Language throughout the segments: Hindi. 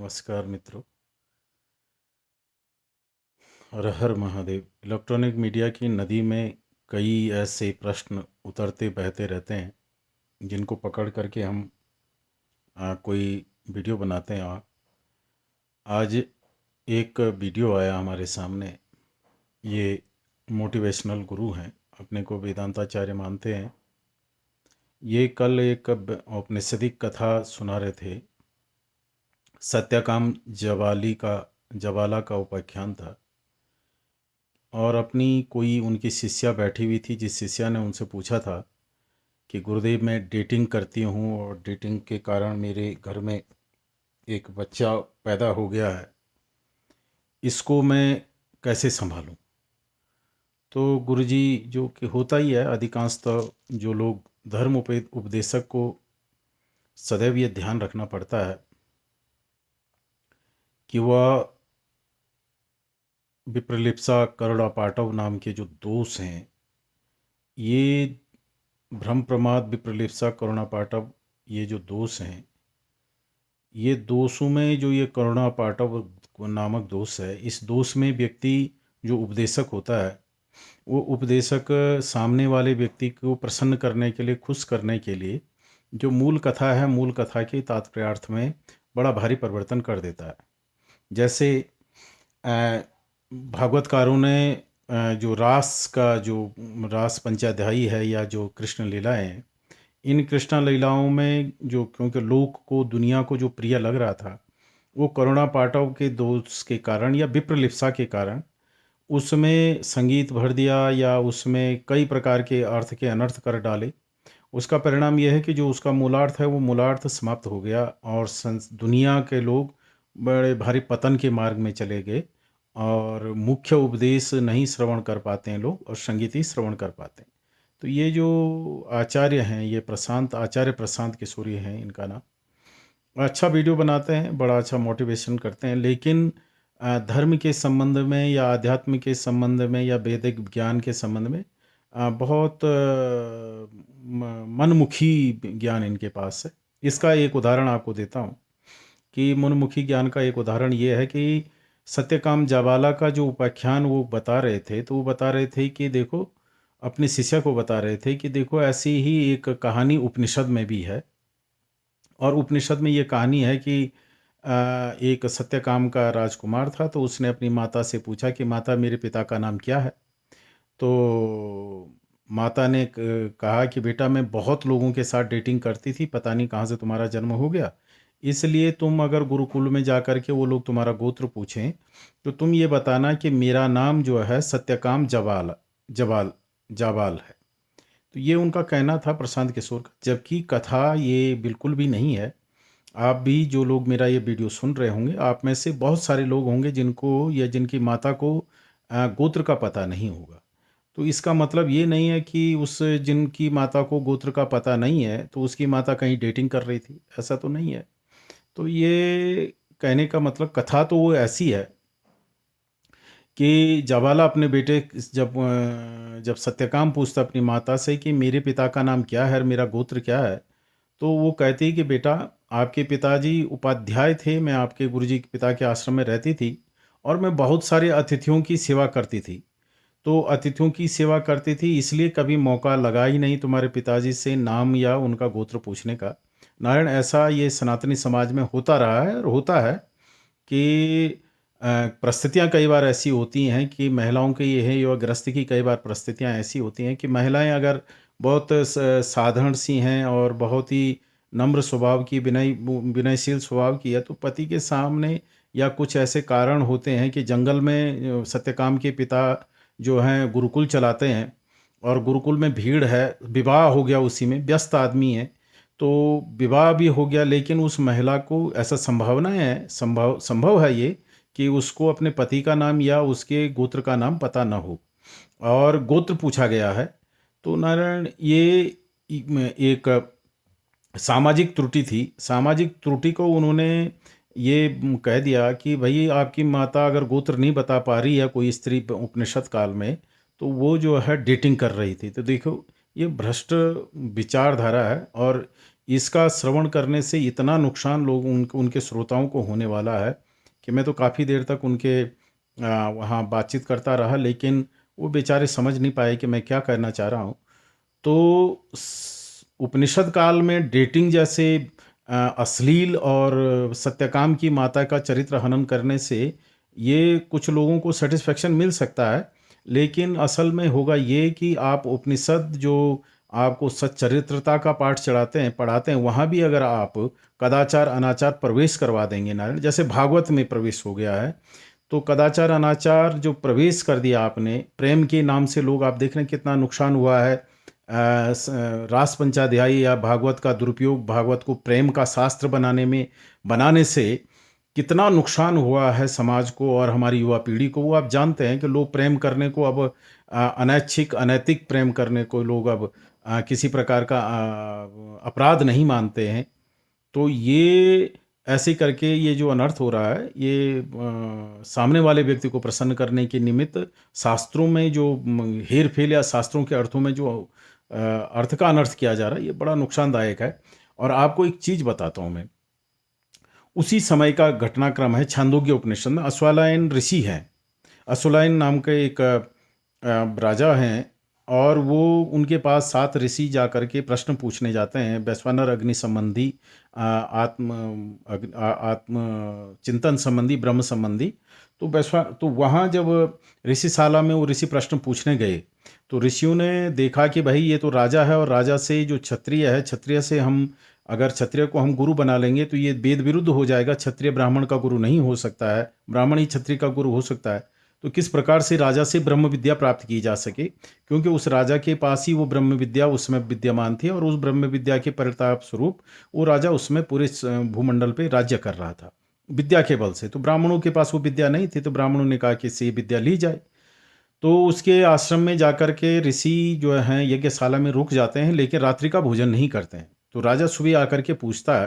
नमस्कार मित्रों। हर हर महादेव। इलेक्ट्रॉनिक मीडिया की नदी में कई ऐसे प्रश्न उतरते बहते रहते हैं जिनको पकड़ करके हम कोई वीडियो बनाते हैं। आज एक वीडियो आया हमारे सामने। ये मोटिवेशनल गुरु हैं, अपने को वेदांताचार्य मानते हैं। ये कल एक औपनिषदिक कथा सुना रहे थे। सत्यकाम जवाला का उपाख्यान था। और अपनी कोई उनकी शिष्या बैठी हुई थी, जिस शिष्या ने उनसे पूछा था कि गुरुदेव मैं डेटिंग करती हूँ और डेटिंग के कारण मेरे घर में एक बच्चा पैदा हो गया है, इसको मैं कैसे संभालूं। तो गुरुजी, जो कि होता ही है अधिकांशतः, जो लोग उपदेशक को सदैव ये ध्यान रखना पड़ता है कि वह विप्रलिप्सा करुणा पाटव नाम के जो दोष हैं, ये भ्रम प्रमाद विप्रलिप्सा करुणा पाटव, ये जो दोष हैं, ये दोषों में जो ये करुणा पाटव नामक दोष है, इस दोष में व्यक्ति जो उपदेशक होता है, वो उपदेशक सामने वाले व्यक्ति को प्रसन्न करने के लिए, खुश करने के लिए, जो मूल कथा है, मूल कथा के तात्पर्यार्थ में बड़ा भारी परिवर्तन कर देता है। जैसे भागवतकारों ने जो रास पंचाध्यायी है, या जो कृष्ण लीलाएं हैं, इन कृष्ण लीलाओं में जो, क्योंकि लोक को, दुनिया को जो प्रिय लग रहा था, वो करुणा पाटव के दोष के कारण या विप्रलिप्सा के कारण उसमें संगीत भर दिया, या उसमें कई प्रकार के अर्थ के अनर्थ कर डाले। उसका परिणाम यह है कि जो उसका मूलार्थ है, वो मूलार्थ समाप्त हो गया और दुनिया के लोग बड़े भारी पतन के मार्ग में चले गए, और मुख्य उपदेश नहीं श्रवण कर पाते हैं लोग, और संगीत ही श्रवण कर पाते हैं। तो ये जो आचार्य हैं, ये आचार्य प्रशांत किशोरी हैं इनका नाम। अच्छा वीडियो बनाते हैं, बड़ा अच्छा मोटिवेशन करते हैं, लेकिन धर्म के संबंध में, या आध्यात्म के संबंध में, या वैदिक ज्ञान के संबंध में बहुत मनमुखी ज्ञान इनके पास है। इसका एक उदाहरण आपको देता हूँ कि मनमुखी ज्ञान का एक उदाहरण ये है कि सत्यकाम जाबाला का जो उपाख्यान वो बता रहे थे, तो वो बता रहे थे कि देखो, अपने शिष्य को बता रहे थे कि देखो, ऐसी ही एक कहानी उपनिषद में भी है। और उपनिषद में ये कहानी है कि एक सत्यकाम का राजकुमार था, तो उसने अपनी माता से पूछा कि माता, मेरे पिता का नाम क्या है। तो माता ने कहा कि बेटा, मैं बहुत लोगों के साथ डेटिंग करती थी, पता नहीं कहाँ से तुम्हारा जन्म हो गया, इसलिए तुम अगर गुरुकुल में जा कर के वो लोग तुम्हारा गोत्र पूछें, तो तुम ये बताना कि मेरा नाम जो है सत्यकाम जवाल जावाल है। तो ये उनका कहना था, प्रशांत किशोर का, जबकि कथा ये बिल्कुल भी नहीं है। आप भी, जो लोग मेरा ये वीडियो सुन रहे होंगे, आप में से बहुत सारे लोग होंगे जिनको, या जिनकी माता को गोत्र का पता नहीं होगा। तो इसका मतलब ये नहीं है कि उस जिनकी माता को गोत्र का पता नहीं है, तो उसकी माता कहीं डेटिंग कर रही थी, ऐसा तो नहीं है। तो ये कहने का मतलब, कथा तो वो ऐसी है कि जवाला अपने बेटे, जब सत्यकाम पूछता अपनी माता से कि मेरे पिता का नाम क्या है और मेरा गोत्र क्या है, तो वो कहती है कि बेटा, आपके पिताजी उपाध्याय थे, मैं आपके गुरुजी के पिता के आश्रम में रहती थी, और मैं बहुत सारे अतिथियों की सेवा करती थी। तो अतिथियों की सेवा करती थी, इसलिए कभी मौका लगा ही नहीं तुम्हारे पिताजी से नाम या उनका गोत्र पूछने का। नारायण, ऐसा ये सनातनी समाज में होता रहा है और होता है कि परिस्थितियाँ कई बार ऐसी होती हैं कि महिलाओं के, ये है युवा गृहस्थी की कई बार परिस्थितियाँ ऐसी होती हैं कि महिलाएं अगर बहुत साधारण सी हैं और बहुत ही नम्र स्वभाव की, विनयशील स्वभाव की है, तो पति के सामने, या कुछ ऐसे कारण होते हैं कि जंगल में सत्यकाम के पिता जो हैं गुरुकुल चलाते हैं, और गुरुकुल में भीड़ है, विवाह हो गया, उसी में व्यस्त आदमी है, तो विवाह भी हो गया, लेकिन उस महिला को ऐसा संभावना है, संभव संभव है ये, कि उसको अपने पति का नाम या उसके गोत्र का नाम पता ना हो, और गोत्र पूछा गया है। तो नारायण, ये एक सामाजिक त्रुटि थी। सामाजिक त्रुटि को उन्होंने ये कह दिया कि भाई, आपकी माता अगर गोत्र नहीं बता पा रही है, कोई स्त्री उपनिषद काल में, तो वो जो है डेटिंग कर रही थी। तो देखो, ये भ्रष्ट विचारधारा है, और इसका श्रवण करने से इतना नुकसान उनके श्रोताओं को होने वाला है कि मैं तो काफ़ी देर तक उनके वहाँ बातचीत करता रहा, लेकिन वो बेचारे समझ नहीं पाए कि मैं क्या कहना चाह रहा हूँ। तो उपनिषद काल में डेटिंग जैसे अश्लील और सत्यकाम की माता का चरित्र हनन करने से ये कुछ लोगों को सेटिस्फेक्शन मिल सकता है, लेकिन असल में होगा ये कि आप उपनिषद जो आपको सच्चरित्रता का पाठ चढ़ाते हैं पढ़ाते हैं, वहाँ भी अगर आप कदाचार अनाचार प्रवेश करवा देंगे नारायण, जैसे भागवत में प्रवेश हो गया है, तो कदाचार अनाचार जो प्रवेश कर दिया आपने प्रेम के नाम से, लोग आप देख रहे हैं कितना नुकसान हुआ है। रास पंचाध्यायी या भागवत का दुरुपयोग, भागवत को प्रेम का शास्त्र बनाने से कितना नुकसान हुआ है समाज को और हमारी युवा पीढ़ी को। वो आप जानते हैं कि लोग प्रेम करने को अब अनैच्छिक अनैतिक प्रेम करने को लोग अब किसी प्रकार का अपराध नहीं मानते हैं। तो ये ऐसे करके ये जो अनर्थ हो रहा है, ये सामने वाले व्यक्ति को प्रसन्न करने के निमित्त शास्त्रों में जो हेर फेर या शास्त्रों के अर्थों में जो अर्थ का अनर्थ किया जा रहा है, ये बड़ा नुकसानदायक है। और आपको एक चीज बताता हूं मैं, उसी समय का घटनाक्रम है छांदोग्य उपनिषद में। अश्वलायन ऋषि हैं, अश्वलायन नाम के एक राजा हैं, और वो उनके पास 7 ऋषि जा करके प्रश्न पूछने जाते हैं वैश्वानर अग्नि संबंधी, आत्म चिंतन संबंधी, ब्रह्म संबंधी। तो वहाँ जब ऋषिशाला में वो ऋषि प्रश्न पूछने गए, तो ऋषियों ने देखा कि भाई ये तो राजा है, और राजा से जो क्षत्रिय है, क्षत्रिय से हम अगर क्षत्रिय को हम गुरु बना लेंगे तो ये वेद विरुद्ध हो जाएगा, क्षत्रिय ब्राह्मण का गुरु नहीं हो सकता है, ब्राह्मण ही क्षत्रिय का गुरु हो सकता है। तो किस प्रकार से राजा से ब्रह्म विद्या प्राप्त की जा सके, क्योंकि उस राजा के पास ही वो ब्रह्म विद्या उसमें विद्यमान थी, और उस ब्रह्म विद्या के परिताप स्वरूप वो राजा उसमें पूरे भूमंडल पे राज्य कर रहा था विद्या के बल से। तो ब्राह्मणों के पास वो विद्या नहीं थी, तो ब्राह्मणों ने कहा कि इससे ये विद्या ली जाए। तो उसके आश्रम में जाकर के ऋषि जो हैं यज्ञशाला में रुक जाते हैं, लेकिन रात्रि का भोजन नहीं करते हैं। तो राजा सुबह आकर के पूछता है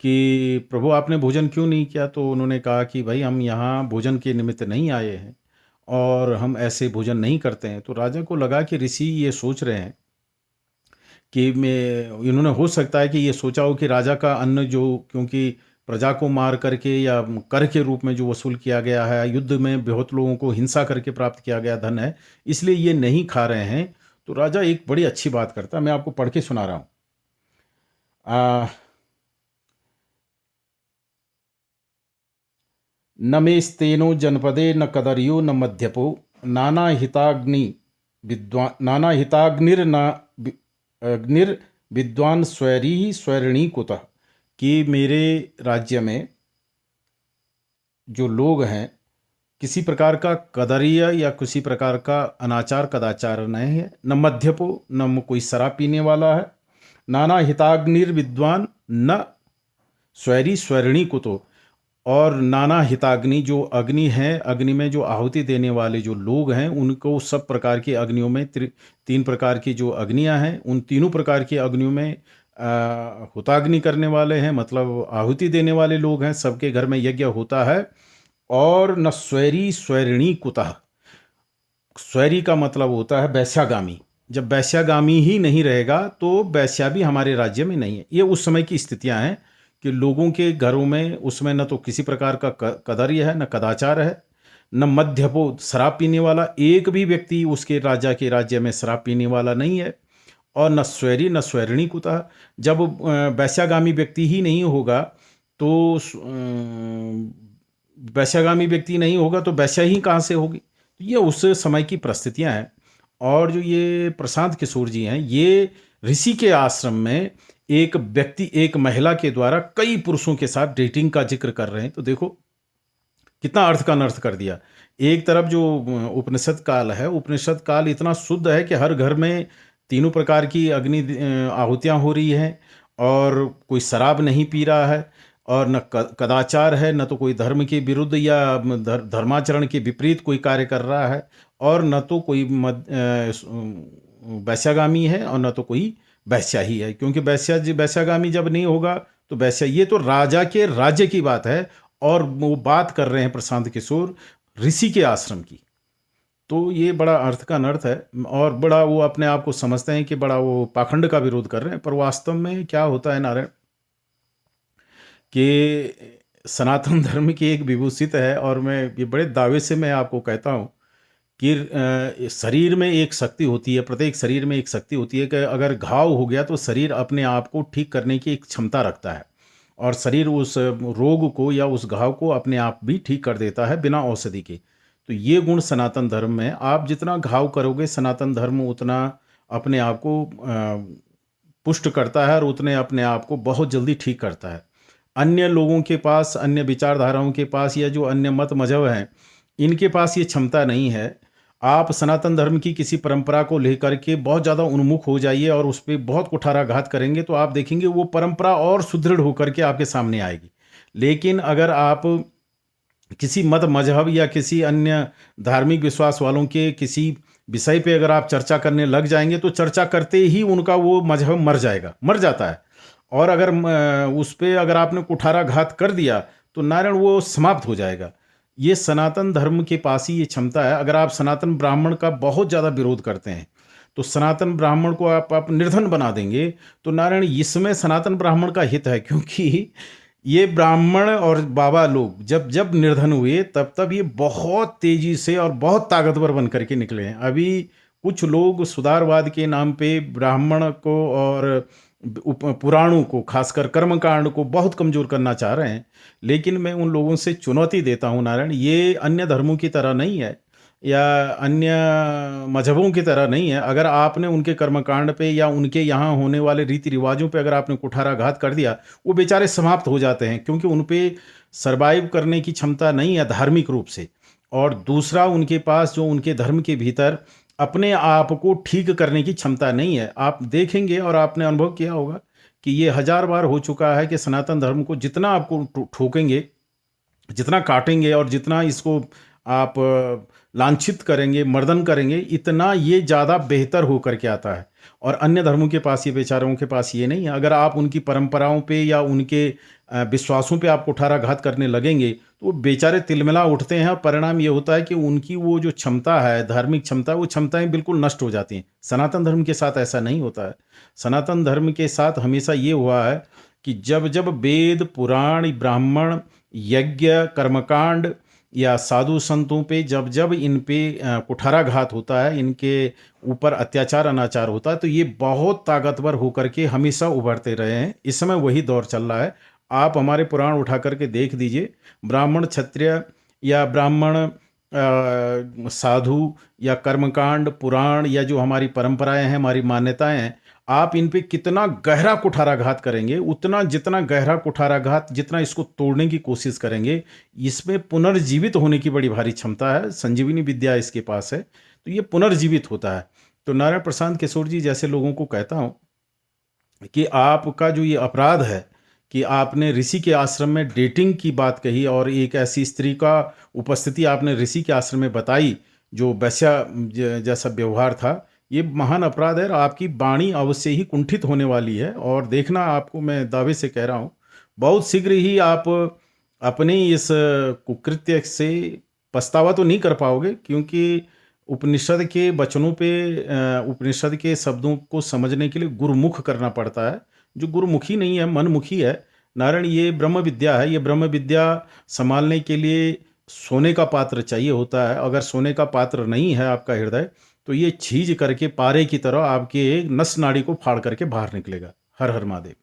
कि प्रभु आपने भोजन क्यों नहीं किया? तो उन्होंने कहा कि भाई हम यहाँ भोजन के निमित्त नहीं आए हैं, और हम ऐसे भोजन नहीं करते हैं। तो राजा को लगा कि ऋषि ये सोच रहे हैं कि इन्होंने हो सकता है कि ये सोचा हो कि राजा का अन्न जो, क्योंकि प्रजा को मार करके या कर के रूप में जो वसूल किया गया है, युद्ध में बहुत लोगों को हिंसा करके प्राप्त किया गया धन है, इसलिए ये नहीं खा रहे हैं। तो राजा एक बड़ी अच्छी बात करता है, मैं आपको पढ़ के सुना रहा हूँ। न मेस्तेनो जनपदे न कदर्यो न मध्यपो नाना अग्निर विद्वान स्वैरी स्वैरिणी कुतः, कि मेरे राज्य में जो लोग हैं किसी प्रकार का कदरिया या किसी प्रकार का अनाचार कदाचार नहीं है, न मध्यपो न कोई शराब पीने वाला है, नाना हिताग्निर विद्वान न स्वैरी स्वैरिणी कुतो, और नाना हिताग्नि जो अग्नि है, अग्नि में जो आहुति देने वाले जो लोग हैं उनको सब प्रकार की अग्नियों में 3 प्रकार की जो अग्नियां हैं, उन तीनों प्रकार की अग्नियों में हुताग्नि करने वाले हैं, मतलब आहुति देने वाले लोग हैं, सबके घर में यज्ञ होता है। और न स्वैरी स्वैरिणी कुतः, स्वैरी का मतलब होता है वैश्यागामी। जब वैश्यागामी ही नहीं रहेगा तो वैश्या भी हमारे राज्य में नहीं है। ये उस समय की स्थितियां हैं कि लोगों के घरों में उसमें न तो किसी प्रकार का कदर्य है, न कदाचार है, न मध्यपो शराब पीने वाला एक भी व्यक्ति उसके राजा के राज्य में शराब पीने वाला नहीं है, और न स्वैरी न स्वैरिणी कुतः। जब वैश्यागामी व्यक्ति ही नहीं होगा तो वैश्यागामी व्यक्ति नहीं होगा तो वैश्या ही कहाँ से होगी? तो ये उस समय की परिस्थितियां हैं। और जो ये प्रशांत किशोर जी हैं, ये ऋषि के आश्रम में एक व्यक्ति एक महिला के द्वारा कई पुरुषों के साथ डेटिंग का जिक्र कर रहे हैं। तो देखो कितना अर्थ का अनर्थ कर दिया। एक तरफ जो उपनिषद काल है, उपनिषद काल इतना शुद्ध है कि हर घर में तीनों प्रकार की अग्नि आहुतियाँ हो रही हैं, और कोई शराब नहीं पी रहा है, और न कदाचार है, न तो कोई धर्म के विरुद्ध या धर्माचरण के विपरीत कोई कार्य कर रहा है, और न तो कोई वैश्यागामी है, और न तो कोई वैश्या ही है। क्योंकि वैश्यागामी जब नहीं होगा तो वैश्या, ये तो राजा के राज्य की बात है, और वो बात कर रहे हैं प्रशांत किशोर ऋषि के आश्रम की। तो ये बड़ा अर्थ का अनर्थ है और बड़ा वो अपने आप को समझते हैं कि बड़ा वो पाखंड का विरोध कर रहे हैं, पर वास्तव में क्या होता है नारायण कि सनातन धर्म की एक विभूषित है, और मैं ये बड़े दावे से मैं आपको कहता हूँ कि शरीर में एक शक्ति होती है, प्रत्येक शरीर में एक शक्ति होती है कि अगर घाव हो गया तो शरीर अपने आप को ठीक करने की एक क्षमता रखता है, और शरीर उस रोग को या उस घाव को अपने आप भी ठीक कर देता है बिना औषधि के। तो ये गुण सनातन धर्म में, आप जितना घाव करोगे सनातन धर्म उतना अपने आप को पुष्ट करता है और उतने अपने आप को बहुत जल्दी ठीक करता है। अन्य लोगों के पास, अन्य विचारधाराओं के पास या जो अन्य मत मजहब हैं, इनके पास ये क्षमता नहीं है। आप सनातन धर्म की किसी परंपरा को लेकर के बहुत ज़्यादा उन्मुख हो जाइए और उस पे बहुत कुठाराघात करेंगे तो आप देखेंगे वो परंपरा और सुदृढ़ होकर के आपके सामने आएगी। लेकिन अगर आप किसी मत मजहब या किसी अन्य धार्मिक विश्वास वालों के किसी विषय पे अगर आप चर्चा करने लग जाएंगे तो चर्चा करते ही उनका वो मजहब मर जाएगा, मर जाता है। और अगर उस पे अगर आपने कुठाराघात कर दिया तो नारायण वो समाप्त हो जाएगा। ये सनातन धर्म के पास ही ये क्षमता है। अगर आप सनातन ब्राह्मण का बहुत ज़्यादा विरोध करते हैं तो सनातन ब्राह्मण को आप निर्धन बना देंगे, तो नारायण इसमें सनातन ब्राह्मण का हित है, क्योंकि ये ब्राह्मण और बाबा लोग जब जब निर्धन हुए तब तब ये बहुत तेजी से और बहुत ताकतवर बन करके निकले हैं। अभी कुछ लोग सुधारवाद के नाम पे ब्राह्मण को और पुराणों को, खासकर कर्मकांड को बहुत कमजोर करना चाह रहे हैं। लेकिन मैं उन लोगों से चुनौती देता हूँ नारायण, ये अन्य धर्मों की तरह नहीं है या अन्य मजहबों की तरह नहीं है। अगर आपने उनके कर्मकांड पे या उनके यहाँ होने वाले रीति रिवाजों पे अगर आपने कुठाराघात कर दिया, वो बेचारे समाप्त हो जाते हैं, क्योंकि उन पे सरवाइव करने की क्षमता नहीं है धार्मिक रूप से। और दूसरा, उनके पास जो उनके धर्म के भीतर अपने आप को ठीक करने की क्षमता नहीं है। आप देखेंगे और आपने अनुभव किया होगा कि ये हजार बार हो चुका है कि सनातन धर्म को जितना आपको ठोकेंगे, जितना काटेंगे और जितना इसको आप लांछित करेंगे, मर्दन करेंगे, इतना ये ज़्यादा बेहतर हो करके आता है। और अन्य धर्मों के पास, ये बेचारों के पास ये नहीं है। अगर आप उनकी परंपराओं पे या उनके विश्वासों पे आप कुठाराघात करने लगेंगे तो वो बेचारे तिलमिला उठते हैं, और परिणाम ये होता है कि उनकी वो जो क्षमता है, धार्मिक क्षमता, वो क्षमताएं बिल्कुल नष्ट हो जाती हैं। सनातन धर्म के साथ ऐसा नहीं होता है। सनातन धर्म के साथ हमेशा ये हुआ है कि जब जब वेद, पुराण, ब्राह्मण, यज्ञ, कर्मकांड या साधु संतों पे जब जब इन पे कुठाराघात होता है, इनके ऊपर अत्याचार अनाचार होता है, तो ये बहुत ताकतवर होकर के हमेशा उभरते रहे हैं। इस समय वही दौर चल रहा है। आप हमारे पुराण उठा करके देख दीजिए, ब्राह्मण, क्षत्रिय या ब्राह्मण, साधु या कर्मकांड, पुराण या जो हमारी परंपराएं हैं, हमारी मान्यताएं हैं, आप इन पे कितना गहरा कुठाराघात करेंगे, उतना जितना गहरा कुठाराघात, जितना इसको तोड़ने की कोशिश करेंगे, इसमें पुनर्जीवित होने की बड़ी भारी क्षमता है। संजीवनी विद्या इसके पास है, तो ये पुनर्जीवित होता है। तो नारायण प्रशांत किशोर जी जैसे लोगों को कहता हूँ कि आपका जो ये अपराध है कि आपने ऋषि के आश्रम में डेटिंग की बात कही और एक ऐसी स्त्री का उपस्थिति आपने ऋषि के आश्रम में बताई जो वैश्या जैसा व्यवहार था, ये महान अपराध है। और आपकी वाणी अवश्य ही कुंठित होने वाली है, और देखना, आपको मैं दावे से कह रहा हूँ, बहुत शीघ्र ही आप अपने इस कुकृत्य से पछतावा तो नहीं कर पाओगे, क्योंकि उपनिषद के वचनों पे, उपनिषद के शब्दों को समझने के लिए गुरुमुख करना पड़ता है, जो गुरुमुखी नहीं है, मनमुखी है। नारायण, ये ब्रह्म विद्या है। ये ब्रह्म विद्या संभालने के लिए सोने का पात्र चाहिए होता है। अगर सोने का पात्र नहीं है आपका हृदय, तो ये छीज करके पारे की तरह आपके नस नाड़ी को फाड़ करके बाहर निकलेगा। हर हर महादेव।